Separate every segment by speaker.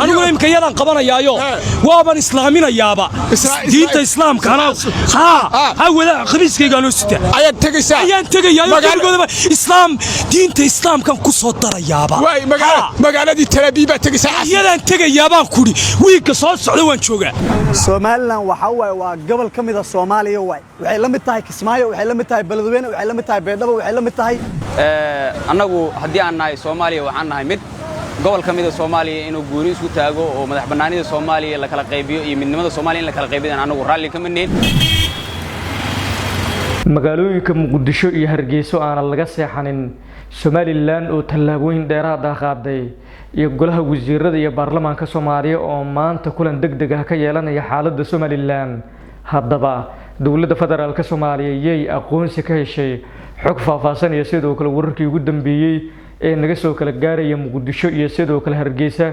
Speaker 1: أنا وين كيانا قبنا يايو وابن إسلامنا يابا دين الإسلام كانوا ها ولا خميس كي قالوا ستة
Speaker 2: أيان تجسا
Speaker 1: أيان تجي يايو إسلام دين الإسلام كان قصة ترى يابا
Speaker 2: واي مقالة دي تلبيبة تجسا
Speaker 1: أيان تجي يابا كوري ويك صوت سعودوان شوقة
Speaker 3: سومالنا وحوي وقبل كم إذا الصومالي واي وعلم التاي كسماية وعلم التاي بلدوين وعلم التاي بيضاء وعلم التاي
Speaker 4: أنا هدي عنا الصومالي وعنا مد قبل كم إذا الصومالي إنه جوريس وتاجو ومدح بناني الصومالي اللي كلا قيبيو من نمط الصومالي اللي كلا قيبيو أنا ورالي كمنين
Speaker 5: magaalooyinka muqdisho iyo hargeyso aan laga seexanin Somaliland oo tallaabooyin dheeraad ah qaaday iyo golaha wasiirada iyo baarlamaanka Soomaaliya oo maanta kulan degdeg ah ka yeelanaya xaaladda Somaliland haddaba dawladda federaalka Soomaaliya ayay aqoonsi ka heshay xog faahfaahsan iyo sidoo kale wararkii ugu dambeeyay ee naga soo kala gaaraya muqdisho iyo sidoo kale hargeysa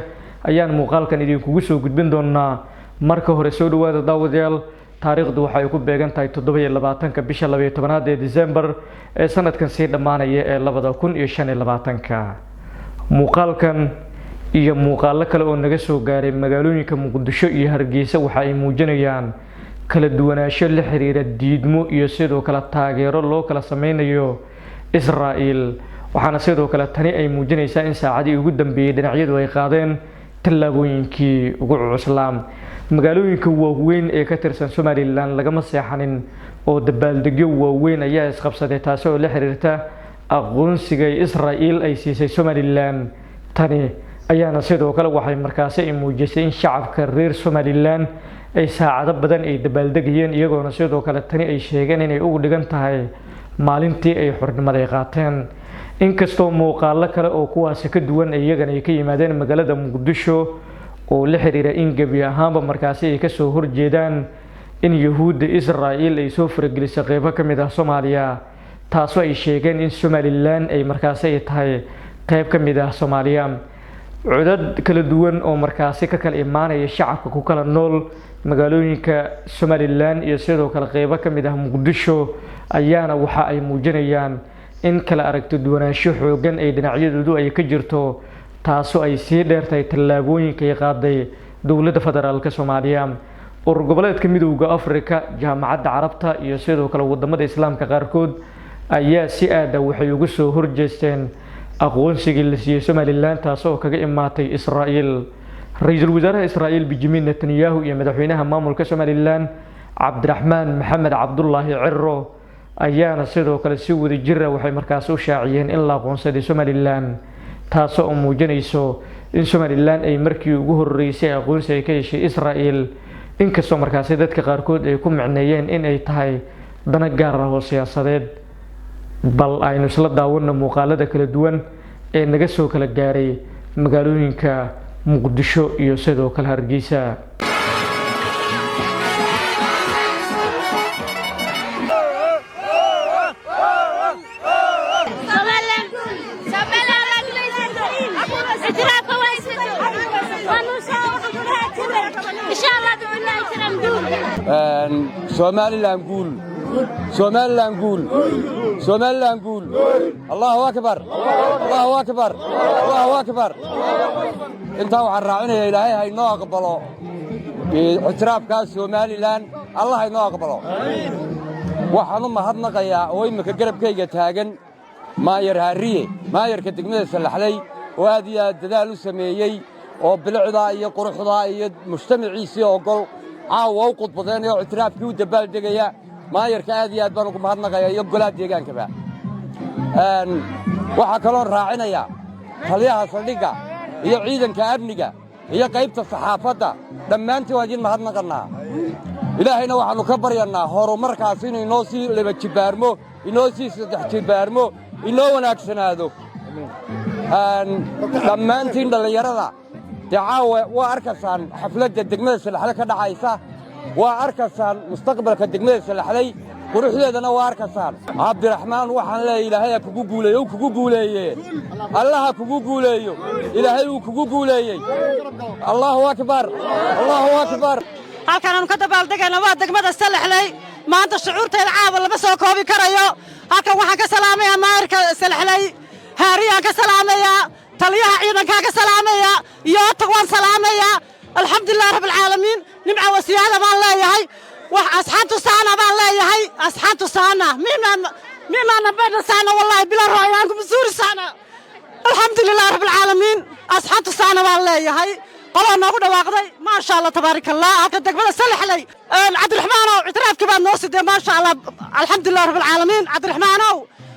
Speaker 5: ayaan muuqaalkan idinku soo gudbin doonaa marka hore soo dhawaada daawadayaal taariikhdu waxay ku beegan tahay 27 bisha 12 ee December ee sanadkan sii dhamaanaya ee 2025 muuqaalkan iyo muuqaalo kale oo naga soo gaaray magaalooyinka muqdisho iyo hargeysa waxa ay muujinayaan kala duwanaansho la xiriira diidmo iyo sidoo kale taageero loo kala sameeyo Israa'iil waxaana sidoo kale tani ay muujinaysaa in saacadii ugu dambeeyay dhinacyadu ay qaadeen tallaabooyinkii ugu cuslaam magaalooyinka waaweyn ee ka tirsan Somaliland lagama seexanin oo dabaaldegyo waaweyn ayaa isqabsaday taas oo la xiriirta aqoonsiga Israa'iil ay siisay Somaliland tani ayaana sidoo kale waxay markaasi ay muujisay in shacabka reer Somaliland ay saacado badan ay dabaaldegayeen iyagoona sidoo kale tani ay sheegeen inay ugu dhigan tahay maalintii ay xornimada qaateen inkastoo muuqaalo kale oo kuwaas ka duwan iyagana ay ka yimaadeen magaalada muqdisho oo la xiriira in gabi ahaanba markaasi ay ka soo horjeedaan in yahuudda Israa'iil ay soo faragelisay qaybo ka mid ah Soomaaliya taasoo ay sheegeen in Somaliland ay markaasi ay tahay qayb ka mid ah Soomaaliya codad kala duwan oo markaasi ka kala imaanaya shacabka ku kala nool magaalooyinka Somaliland iyo sidoo kale qaybo ka mid ah muqdisho ayaana waxa ay muujinayaan in kala aragto duwanaansho xoogan ay dhinacyadoodu ay ka jirto taasoo ay sii dheertay tallaabooyinka ay qaaday dawladda federaalka Soomaaliya urur goboleedka midowga Afrika jaamacadda Carabta iyo sidoo kale wadamada Islaamka qaarkood ayaa si aad ah waxay ugu soo horjeesteen aqoonsiga la siiyay Somaliland taasoo kaga imaatay Israa'iil ra'iisul wasaaraha Israa'iil Benjamin Netanyahu iyo madaxweynaha maamulka Somaliland Cabdiraxmaan Maxamed Cabdullaahi Cirro ayaana sidoo kale si wada jir ah waxay markaas u shaaciyeen in la aqoonsaday Somaliland taasoo muujinayso in Somaliland ay markii ugu horeysay aqoonsi ay ka heshay Israa'iil inkastoo markaas dadka qaarkood ay ku macneeyeen in ay tahay dana gaar ah oo siyaasadeed bal aynu isla daawano muuqaalada kala duwan ee naga soo kala gaaray magaalooyinka muqdisho iyo sidoo kale hargeysa
Speaker 6: Somaliland قول Somaliland قول Somaliland قول الله أكبر الله أكبر الله أكبر أنت وحرعنا يا إلهي هاي ناقبله اعتراف كاس Somaliland الله هاي ناقبله وحنا ما هضنا قيا وين مكجرب كي جتاجن ما يرهريه ما يركتجنا سلحلي وهذه الدلال السمية وبالعضاء قرح ضاء مجتمعي سياقل وقت بدن اعتراف كود بالدقيا ما يركاد يا بانكم هرنقيا يقولات ديغان كبا waxa kala raacinaya taliyaha saldhiga iyo ciidanka amniga iyo qaybta saxaafada dhamaantii waa jin mahadnaqnaa ilaahayna waxaanu ka baryanaa horumarkaas inuu inoo sii laba jibaarmo inoo sii saddex jibaarmo inoo wanaagsanaado dhamaantiin dhalinyarada dacaawe waa arkasaan xafladda degmada Salaxley ka dhacaysa waa arkasaan mustaqbalka degmada Salaxley quruxdeedana waa arkasaan Cabdiraxmaan waxaan leeyahay kugu guuleeyay Allah kugu guuleeyo ilaahay uu kugu guuleeyay Allahu akbar
Speaker 7: halkan ka dabaaldegayna waa degmada Salaxley maanta shucuurteeda caawal lama soo koobi karayo halkan waxaan ka salaamayaa maarka Salaxley هاريا كسلامية تليها عيدا كسلامية يوتك وان سلامية الحمد لله رب العالمين نمع وسيادة بان لا يهي وأصحابته سانا بان لا يهي أصحابته سانا مما نبينا سانا والله بلا رأيانكم بسوري سانا الحمد لله رب العالمين أصحابته سانا بان لا يهي قالوا نقول واقضي ما شاء الله تبارك الله هكذا بلا سلح لي عبد الرحمن اعتراف كمان نوصي ما شاء الله الحمد لله رب العالمين عبد الرحمن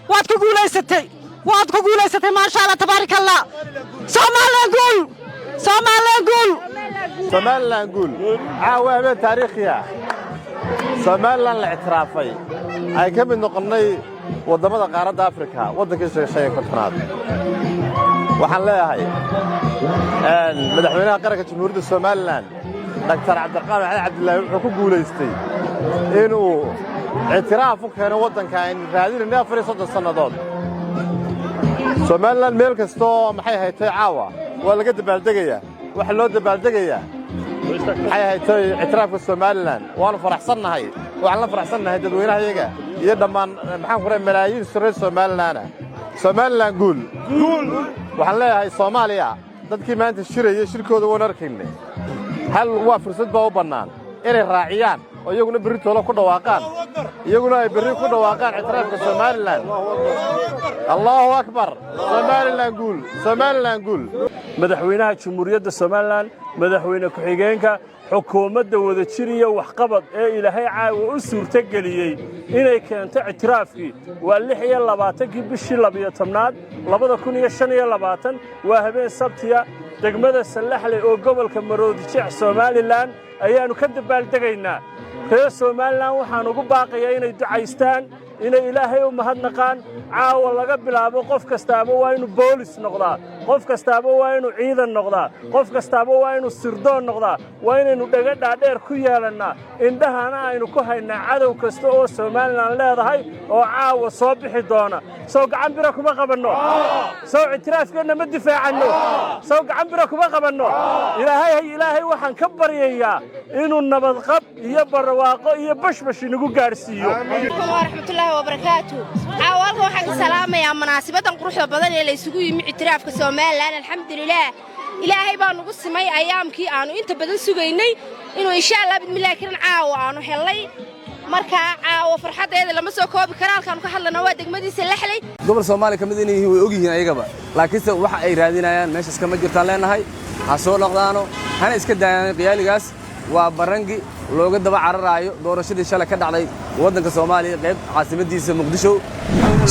Speaker 7: واد كقوليستي ما شاء الله تبارك الله
Speaker 8: سوماليلاند نقول عاوة تاريخية سوماليلاند الاعترافي أي كم نقلني وضمد قارة أفريقيا وضك شيء كتناد وحنا هاي مدحوينها قرية جمهورية سوماليلاند دكتور عبد القادر عبد الله وحكو قوليستي إنه اعترافه كان وطن كان هذه الناس فريسة السنوات سوماليلاند ميل كستو maxay haytay caawa waa laga dabaaldegaya wax loo dabaaldegaya maxay haytay اعترافka Soomaaliland waan faraxsanahay dadweynaha iyaga iyo dhamaan maxaan ku reeyay malaayiin sare Soomaaliland guul waxaan leeyahay Soomaaliya dadkii maanta shirkooda waan arkaynay hal waa fursad baa u bannaan inay raaciyaan oo iyaguna berri toolo ku dhawaaqaan اعترافka Soomaaliland الله أكبر سوماليلاند قول
Speaker 9: مدحوينها جمهورية الصوماليلاند مدحوينها كحيجينك حكومة wadajiriya waxqabad ee ilaahay caawa u suurtageliyay inay keento اعترافki waa 26 bishii 12aad 2025 waa habeen sabtiya degmada Salaxley oo gobolka Maroodijeex Soomaaliland ayaanu ka dabaaldegaynaa reer Soomaaliland waxaan ugu baaqayaa inay ducaystaan inay ilaahay u mahadnaqaan caawa laga bilaabo qof kastaaba waa inuu boolis noqdaa qof kastaaba waa inuu ciidan noqdaa qof kastaaba waa inuu sirdoon noqdaa waa inaynu dhaga dhaadheer ku yeelanaa indhahana aynu ku haynaa cadow kasta oo Soomaaliland leedahay oo caawa soo bixi doona soo gacan bira kuma qabanno soo اعترافkeena ma difaacano soo gacan bira kuma qabanno ilaahay waxaan ka baryayaa inuu nabad qab iyo barwaaqo iyo bashbash inagu gaarsiiyo
Speaker 10: warahmatullaahi wabarakaatu awalka waxaan salaamayaa munaasabadan quruxda badan ee la isugu yimi اعترافka Soomaaliland alxamdulillah ilaahay baa nagu simay ayaamkii aanu inta badan sugaynay inuu insha Allah bidmilaahi karin caawa aanu helay marka caawa farxadeeda lama soo koobi karo halkaan ka hadlana waa degmadiisa Laxley
Speaker 6: gobol Soomaali kamid inay way ogyihiin ayagaba laakiinse waxa ay raadinayaan meeshas kama jirtaan leenahay ha soo noqdaano hana iska daayaan qiyaaligaas waa barangi looga daba cararaayo doorashadii shalay ka dhacday wadanka Soomaaliya qayb caasimadiisa Muqdisho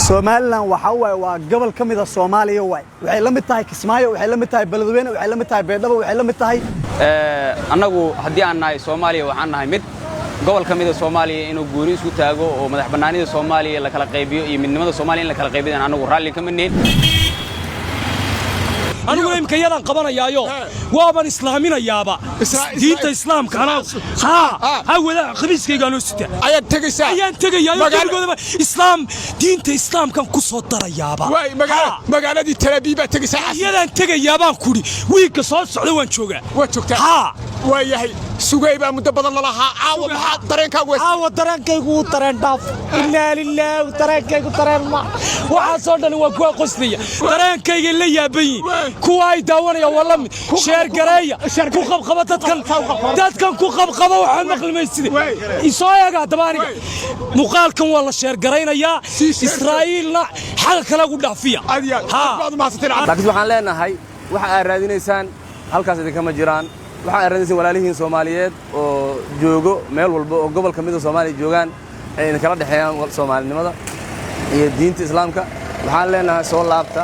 Speaker 3: Soomaaliland waa gobol ka mid ah Soomaaliya waxay la mid tahay Kismaayo waxay la mid tahay Beledweyne waxay la mid tahay Beedhabo waxay la mid tahay
Speaker 4: annagu haddii aan nahay Soomaaliya waxaan nahay mid gobol ka mid ah Soomaaliya inuu guuri isku taago oo madax bannaanida Soomaaliya la kala qaybiyo iyo midnimada Soomaaliya in la kala qaybiyo annagu raalli kama nihin
Speaker 1: anigu imka yadan qabanayaayo waaban islaaminayaaba diinta islaamka ana ha wada khamiiskayga loo sita
Speaker 2: ayaan
Speaker 1: tagayaayo islaam diinta islaamkan ku soo darayaaba
Speaker 2: magaaladii Talabiib baa tagaysaa
Speaker 1: yadan tagayaabaan kuri wiilka soo socda waan joogtaa
Speaker 2: waayahay sugay baa muddo badan lalahaa caawa maxaa
Speaker 1: dareenkaygu dareen dhaaf inna lillahi dareenkaygu dareen ma waxa soo dhan waa kuwa qosliya dareenkayga la yaabayn kuwa ay daawanaya wala mid sheer gareeya ku qabqaba dadkan ku qabqaba waxa maqlimaysid isoo yaga dabaaniga muqaalkan waa la sheer gareynaya Israa'iilna xal kala ugu dhaafiya
Speaker 6: laakiin waxaan leenahay waxa ay raadinaysaan halkaas idin kama jiraan waxa ay raadinaysan walaalihiin Soomaaliyeed oo joogo meel walba oo gobol kamid ah Soomaaliya joogan ay kala dhaxeeyaan Soomaalinimada iyo diinta islaamka waxaan leenahay soo laabta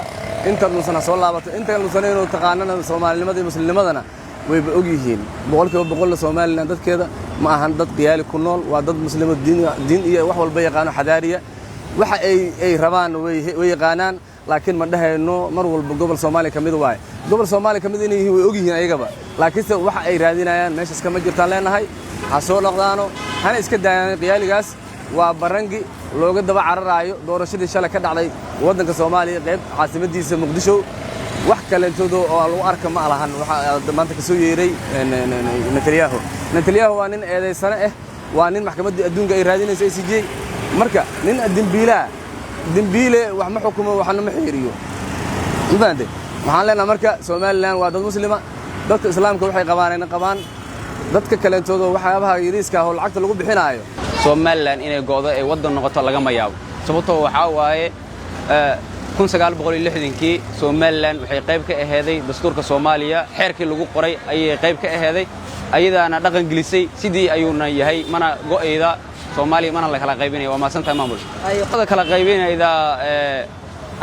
Speaker 6: inta nuusana soo laabata inta nuusana inuu taqaanana Soomaalinimada iyo Muslimnimadana way og yihiin boqolkiiba Soomaaliland dadkeeda ma ahan dad qiyaali ku nool waa dad muslimo diin iyo wax walba yaqaan xadaariya waxa ay rabaan way yaqaanaan laakiin ma dhahayno mar walba gobol Soomaali kamid waay gobol Soomaali kamid inay way og yihiin ayagaba laakiinse waxa ay raadinayaan meeshas kama jirtaan leenahay ha soo noqdaano hana iska daayaan qiyaaligaas waa barangi looga daba cararaayo doorashadii shalay ka dhacday wadanka Soomaaliya qayb caasimadiisa Muqdisho wax kale intoodo oo lagu arka ma lahan waxa maanta ka soo yeeray Netanyahu waa nin eedeysana waa nin maxkamadda adduunka ay raadinayso ICJ marka nin dambiile wax ma xukumo waxna ma xiriyo مبادئ محلنا مركز سوماليلاند waa dad muslima dadka islaamka waxay qabaan dadka kale intooda waxyaabaha yariiska oo lacagta lagu bixinayo Soomaaliland inay goodo ay wadan noqoto laga ma yaabo sababtoo waxa waaye 1960kii Soomaaliland waxay qayb ka aheeday dastuurka Soomaaliya xeerkii lagu qoray ayay qayb ka aheeday ayadaana dhaqan gelisay sidii ayuuna yahay mana go'ayda Soomaaliya mana la kala qaybinayo waa maasantaa maamul ayada kala qaybinayda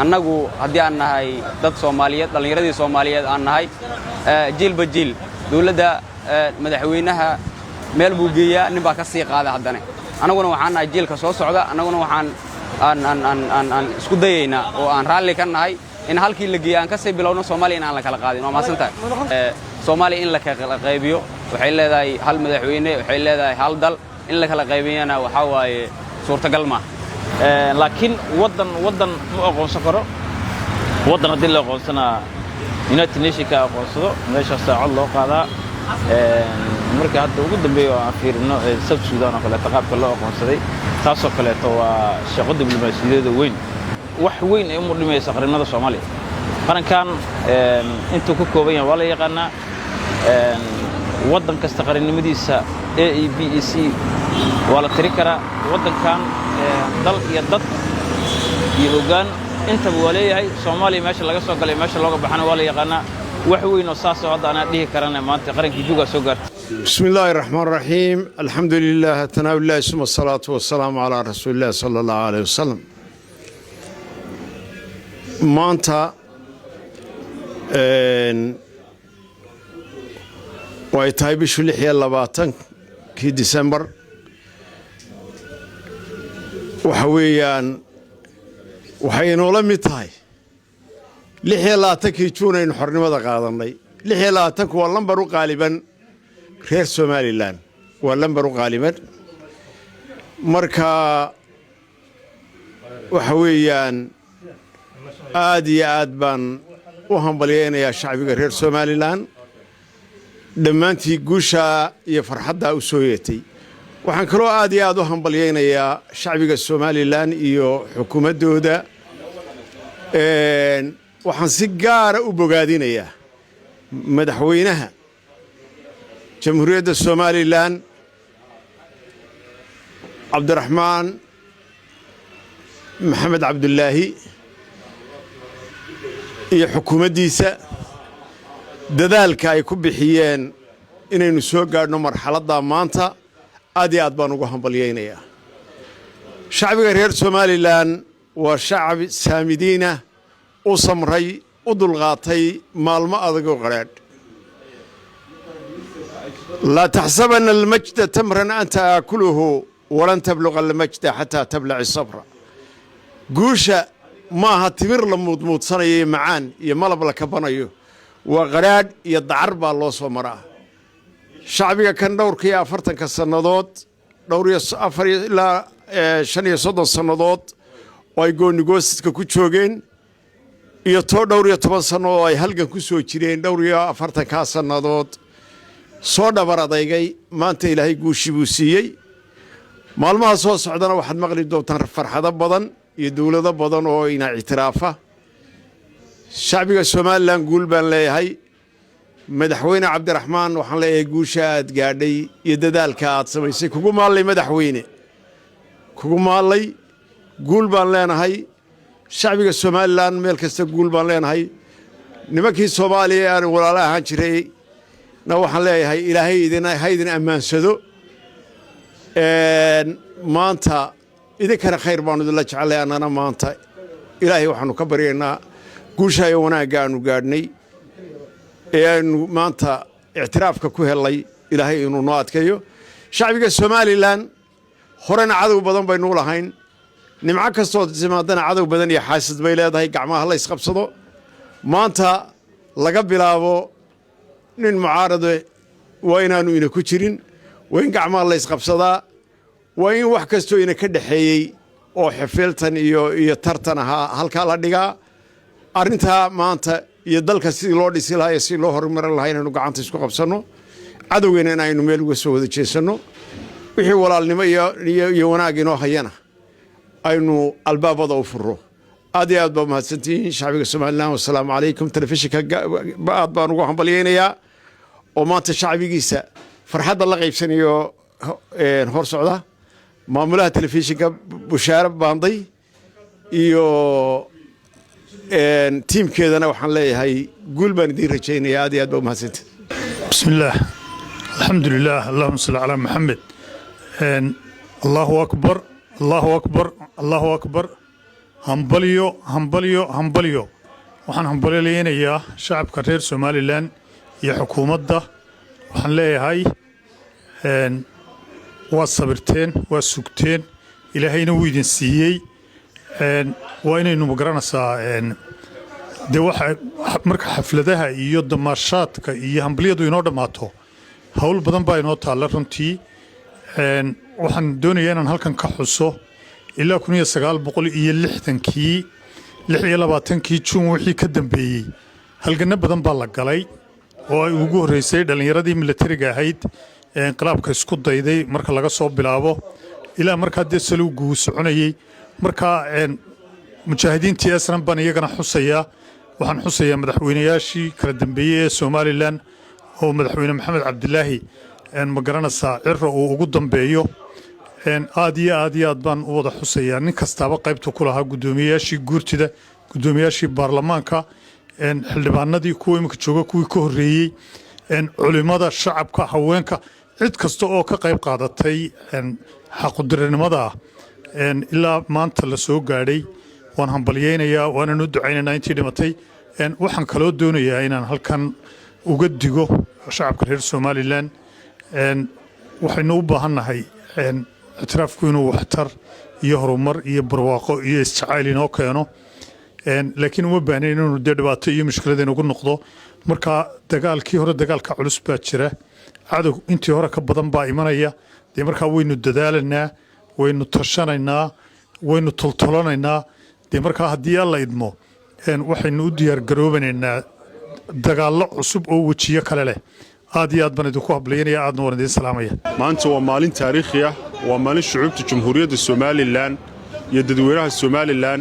Speaker 6: annagu haddii aan nahay dad Soomaaliyeed dhalinyaradii Soomaaliyeed aan nahay jiilba jiil dawladda madaxweynaha meel buu geeyaa nin baa ka sii qaada haddana anaguna waxaan nahay jiilka soo socda anaguna waxaan aan isku dayaynaa oo aan raalli ka nahay in halkii la geeyay aan ka sii bilowno Soomaaliya in aan la kala qaadin waa maasantaa Soomaaliya in la kala qaybiyo waxay leedahay hal madaxweyne waxay leedahay hal dal in la kala qaybiyana waxa waaye suurtagal ma
Speaker 11: laakiin wadan ma aqoonsan karo wadan hadii la aqoonsana United Nations ka aqoonsado meesha saacad loo qaadaa marka hadda ugu dambeeyo aan fiirino South Sudan oo kale taqaabka loo aqoonsaday taasoo kale waa shaqo diblomaasiyadeed weyn wax weyn ay u dhimayso qaranimada Soomaaliya qarankan intuu ku kooban yahay wala yaqaana wadan kasta qaranimadiisa AEBEC wala tiri kara wadankan dal iyo dad iyo hoggaan inta uu leeyahay Soomaaliya meesha laga soo galay meesha looga baxana wala yaqaana wax weyn oo saas oo hadda aan dhihi karana maanta qaranka juuga soo gaartay
Speaker 12: بسم الله الرحمن الرحيم الحمد لله تناول الله ثم الصلاة والسلام على رسول الله صلى الله عليه وسلم مانتا ويتاي بشو لحيا اللباتن كي ديسمبر وحويان وحينو لمي تاي لحيا اللاتن كي جونين حرنمة قادمي لحيا اللاتن كو اللمبرو غالبا reer Soomaaliland waa lambar qaaliban marka waxa weeyaan aad iyo aad baan u hambalyeynaya shacbiga reer Soomaaliland dhamaantii guusha iyo farxadda u soo yeetay waxaan kaloo aad iyo aad u hambalyeynaya shacbiga Soomaaliland iyo xukuumadooda waxaan si gaar ah u bogaadinayaa madaxweynaha جمهورية الصوماليلاند عبد الرحمن محمد عبد الله iyo xukuumaddiisa dadaalka ay ku bixiyeen inaynu soo gaadhno marxaladda maanta aad iyo aad baan ugu hambalyeynayaa shacbiga reer Soomaaliland waa shacab saamidiina u samray u dulqaatay maalmo adag oo qaraadh لا تحسبن المجد تمرا أنت آكله ولن تبلغ المجد حتى تبلع الصبر قوشة ما هتمر لمضموط صنعي معان يملب لك بنيو وغراد يدعرب الله صمراه شعبي كان دور كي أفرتن كالسنضات دور أفر إلى شن يصد السنضات ويقول نقوس كوتشوجين يطور دور يتبص صنوا يهلك كوسو تشرين دور أفرتن كالسنضات soo dhabar adaygay maanta ilaahay guushi buu siiyay maalmaha soo socdana waxaad maqli doontaan farxado badan iyo dawlado badan oo ina ictiraafa shacbiga Soomaaliland guul baan leeyahay madaxweyne Cabdiraxmaan waxaan leeyahay guusha aad gaadhay iyo dadaalka aad samaysay kugu maalay madaxweyne kugu maalay guul baan leenahay shacbiga Soomaaliland meel kasta guul baan leenahay nimankii Soomaaliya aan walaalaha ahaan jiray na waxaan leeyahay ilaahay idin amaansado maanta idinkana khayr baanu idinla jecelahay annana maanta ilaahay waxaanu ka baryaynaa guusha iyo wanaagga aanu gaadhnay ee aanu maanta ictiraafka ku helay ilaahay inuu noo adkeeyo shacbiga Soomaaliland horena cadow badan baynu lahayn nimco kastoo timaadana cadow badan iyo xaasid bay leedahay gacmaha la isqabsado maanta laga bilaabo nin mucaarado waa inaanu ina ku jirin waa in gacmaha la isqabsadaa waa in wax kastoo ina ka dhaxeeyey oo xifiltan iyo tartan ahaa halkaa la dhigaa arrintaa maanta iyo dalka sidii loo dhisi lahaa iyo sidii loo horumarin lahaa inaynu gacanta isku qabsanno cadowgeena in aynu meel uga soo wada jeesanno wixii walaalnimo iyo wanaag inoo hayana aynu albaabada u furro هذه أدبا مهتسنتين شعبك السوماليلان والسلام عليكم تلفزيونك أدبا نقول بليينيا وما أنت شعبي جيسا فرحة الله غيب سنيو هور سعودة معمولها تلفزيونك بشارة باندي iyo tiimkeedana waxaan leeyahay guul baan idin rajaynayaa aad iyo aad baa mahadsantahay
Speaker 13: bismillaah alxamdulilaah allahuma salli calaa maxamed allahu akbar allahu akbar allahu akbar hambalyo hambalyo hambalyo waxaan hambalyaynayaa shacabka reer somalilan iyo xukuumadda waxaan leeyahay waa sabirteen waa sugteen ilaahayna wuu idin siiyey waa inaynu magaranaysaa dee waxa marka xafladaha iyo damaashaadka iyo hambaliyadu inoo dhammaato hawl badan baa inoo taalla runtii waxaan doonayaa inaan halkan ka xuso ilaa 1960kii 26kii juun wixii ka dambeeyey halganno badan baa la galay oo ay ugu horreysay dhallinyaradii militariga ahayd ee inqilaabka isku dayday marka laga soo bilaabo ilaa markaa dee salowgu uu soconayey markaa mujaahidiintii asran baan iyagana xusayaa waxaan xusayaa madaxweynayaashii kala dambeeyey ee somalilan oo madaxweyne maxamed cabdilaahi ma garanaysaa ciro uu ugu dambeeyo aad iyo aad baan u wada xusayaa nin kastaaba qaybta ku lahaa guddoomiyayaashii guurtida guddoomiyaashii baarlamaanka xildhibaanadii kuwa iminka jooga kuwii ka horreeyey culimada shacabka haweenka cid kasta oo ka qayb qaadatay xaqudiranimada ilaa maanta la soo gaadhay waan hambalyaynayaa waananu ducaynaynaa intii dhimatay waxaan kaloo doonayaa inaan halkan uga digo shacabka reer somalilan waxaynu u baahannahay ictiraafku inuu waxtar iyo horumar iyo barwaaqo iyo isjacayl inoo keeno laakiin uma baahnayn inuu dee dhibaato iyo mushkiladeen ugu noqdo marka dagaalkii hore dagaalka culus baa jira cadow intii hore ka badan baa imanaya dee markaa waynu dadaalanaa waynu tashanaynaa waynu toltolanaynaa dee markaa haddii alla idmo waxaynu u diyaargaroobanaynaa dagaallo cusub oo wejiyo kale leh aad iyo aad baan idinku hablaynaya aadna waan idiin salaamaya
Speaker 14: maanta waa maalin taariikhi ah waa maalin shucuubta jamhuuriyadda somalilan iyo dadweynaha somalilan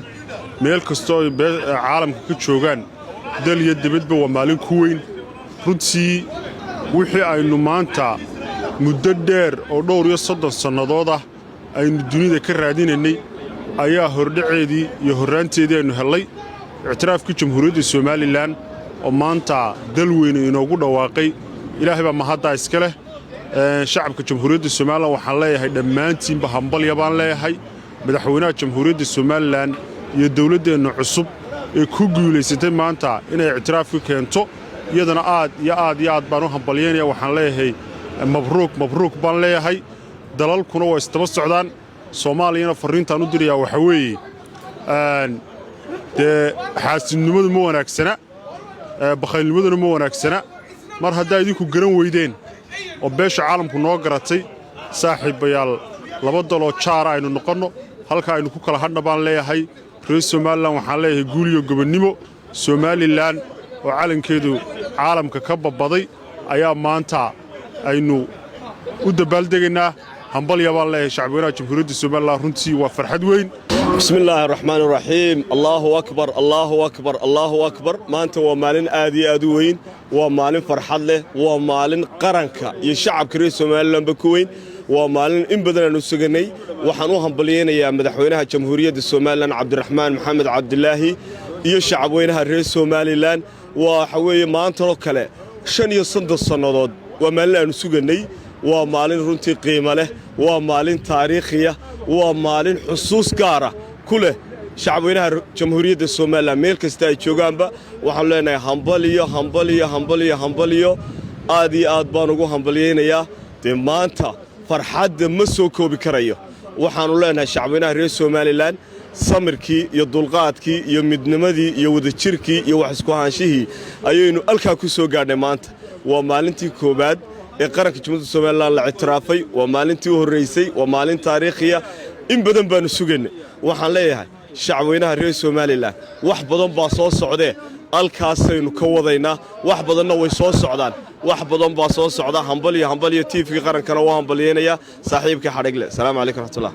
Speaker 14: meel kastoo ay caalamka ka joogaan dal iyo dibadba waa maalin ku weyn runtii wixii aynu maanta muddo dheer oo dhowr iyo 30 sannadood ah aynu dunida ka raadinaynay ayaa hordhaceedii iyo horraanteedii aynu hellay ictiraafkii jamhuuriyadda somalilan oo maanta dal weyn inoogu dhawaaqay ilaahay baa mahaddaa iska leh shacabka jamhuuriyadda somalilan waxaan leeyahay dhammaantiinba hambalya baan leeyahay madaxweynaha jamhuuriyadda somalilan iyo dawladdeenna cusub ee ku guulaysatay maanta inay ictiraafka keento iyadana aad baan u hambalyaynaya waxaan leeyahay mabruuk baan leeyahay dalalkuna waa isdaba socdaan soomaaliyana farriintaan u dirayaa waxaa weeye dee xaasidnimadu ma wanaagsana bakhaylnimaduna ma wanaagsana mar haddaa idinku garan weydeen oo beesha caalamku noo garatay saaxiibayaal laba daloo jaara aynu noqonno halka aynu ku kala hadhna baan leeyahay reer somalilan waxaan leeyahay guuliyo gobonnimo somalilan oo calankeedu caalamka ka babbaday ayaa maanta aynu u dabaaldegaynaa hambalya baan leeyahay shacabweynaha jamhuuriyadda somalilan runtii waa farxad weyn
Speaker 15: بسم الله الرحمن الرحيم الله أكبر الله أكبر الله أكبر ما أنت ومالين آدي أدوين ومالين فرحة له ومالين قرنك يشعب كريس ومالين بكوين ومالين إن بدنا نسجني وحنوهم بلينا يا مدحوينها جمهورية الصوماليلان عبد الرحمن محمد عبد الله يشعب وينها الرئيس الصوماليلان وحوي ما أنت ركله شن يصند الصنادات ومالين نسجني ومالين رنتي قيمة له ومالين تاريخية ومالين حصوص قارة كله شعبنا جمهورية الصومال ميل كستاي شوغانبا وحلنا همبليو آدي آدبانوغو همبليين يا دمانتا فرحاد مسوكو بكريو وحنولنا شعبنا رئيس الصوماليلان samirkii iyo dulqaadkii iyo midnimadii iyo wadajirkii iyo wax isku haanshihii ayaynu alkaa ku soo gaadhnay maanta waa maalintii koobaad ee qaranka jamhuuriyadda Soomaaliland la ictiraafay waa maalintii u horeysay waa maalin taariikhiya in badan baanu sugaynay waxaan leeyahay shacabweynaha reer Soomaaliland wax badan baa soo socday alkaasaynu ka wadaynaa wax badanna way soo socdaan wax badan baa soo socda hambaliyo TV qarankana waa hambalyeynaya saaxiibka xadhigle salaamu calaykum raxmatullah